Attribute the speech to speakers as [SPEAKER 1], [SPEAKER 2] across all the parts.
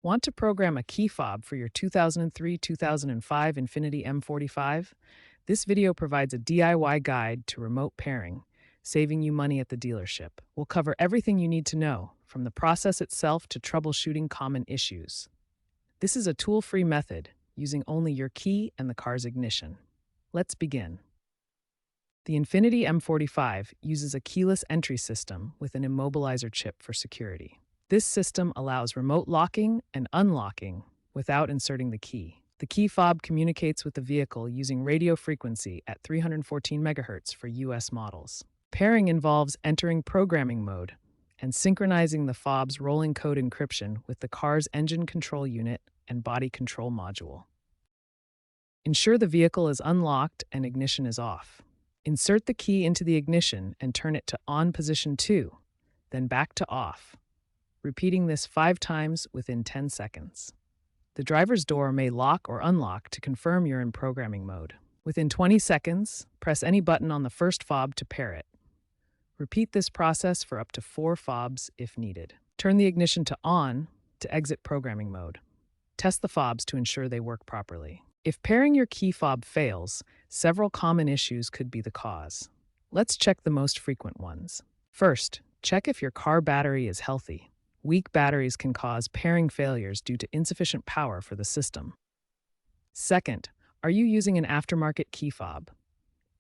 [SPEAKER 1] Want to program a key fob for your 2003-2005 Infiniti M45? This video provides a DIY guide to remote pairing, saving you money at the dealership. We'll cover everything you need to know, from the process itself to troubleshooting common issues. This is a tool-free method, using only your key and the car's ignition. Let's begin. The Infiniti M45 uses a keyless entry system with an immobilizer chip for security. This system allows remote locking and unlocking without inserting the key. The key fob communicates with the vehicle using radio frequency at 314 MHz for US models. Pairing involves entering programming mode and synchronizing the fob's rolling code encryption with the car's engine control unit and body control module. Ensure the vehicle is unlocked and ignition is off. Insert the key into the ignition and turn it to on position 2, then back to off, repeating this 5 times within 10 seconds. The driver's door may lock or unlock to confirm you're in programming mode. Within 20 seconds, press any button on the first fob to pair it. Repeat this process for up to 4 fobs if needed. Turn the ignition to on to exit programming mode. Test the fobs to ensure they work properly. If pairing your key fob fails, several common issues could be the cause. Let's check the most frequent ones. First, check if your car battery is healthy. Weak batteries can cause pairing failures due to insufficient power for the system. Second, are you using an aftermarket key fob?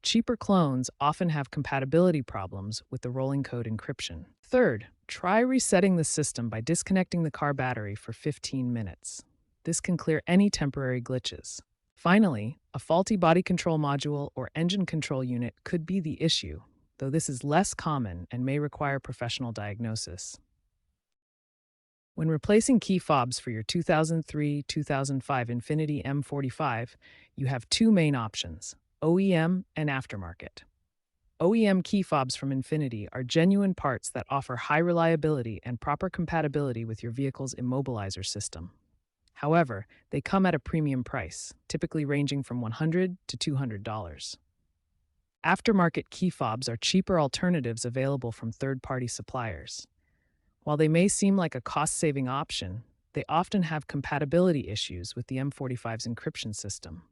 [SPEAKER 1] Cheaper clones often have compatibility problems with the rolling code encryption. Third, try resetting the system by disconnecting the car battery for 15 minutes. This can clear any temporary glitches. Finally, a faulty body control module or engine control unit could be the issue, though this is less common and may require professional diagnosis. When replacing key fobs for your 2003-2005 Infiniti M45, you have 2 main options: OEM and aftermarket. OEM key fobs from Infiniti are genuine parts that offer high reliability and proper compatibility with your vehicle's immobilizer system. However, they come at a premium price, typically ranging from $100 to $200. Aftermarket key fobs are cheaper alternatives available from third-party suppliers. While they may seem like a cost-saving option, they often have compatibility issues with the M45's encryption system.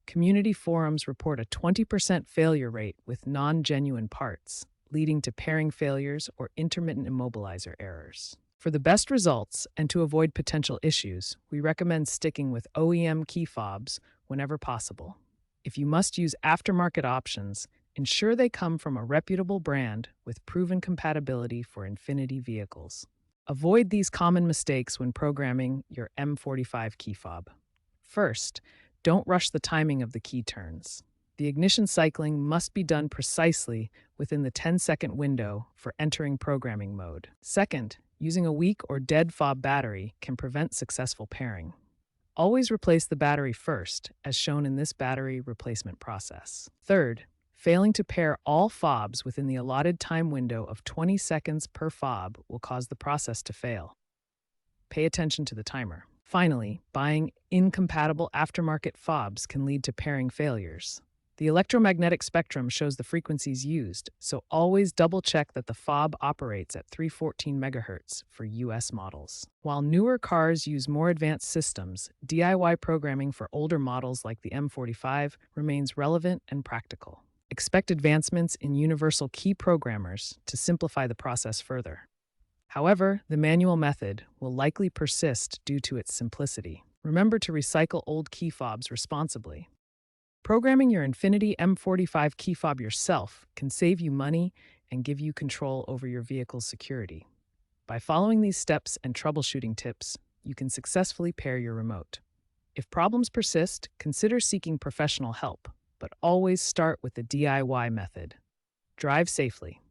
[SPEAKER 1] Community forums report a 20% failure rate with non-genuine parts, leading to pairing failures or intermittent immobilizer errors. For the best results and to avoid potential issues, we recommend sticking with OEM key fobs whenever possible. If you must use aftermarket options, ensure they come from a reputable brand with proven compatibility for Infiniti vehicles. Avoid these common mistakes when programming your M45 key fob. First, don't rush the timing of the key turns. The ignition cycling must be done precisely within the 10-second window for entering programming mode. Second, using a weak or dead fob battery can prevent successful pairing. Always replace the battery first, as shown in this battery replacement process. Third, failing to pair all fobs within the allotted time window of 20 seconds per fob will cause the process to fail. Pay attention to the timer. Finally, buying incompatible aftermarket fobs can lead to pairing failures. The electromagnetic spectrum shows the frequencies used, so always double-check that the fob operates at 314 MHz for US models. While newer cars use more advanced systems, DIY programming for older models like the M45 remains relevant and practical. Expect advancements in universal key programmers to simplify the process further. However, the manual method will likely persist due to its simplicity. Remember to recycle old key fobs responsibly. Programming your Infiniti M45 key fob yourself can save you money and give you control over your vehicle's security. By following these steps and troubleshooting tips, you can successfully pair your remote. If problems persist, consider seeking professional help, but always start with the DIY method. Drive safely.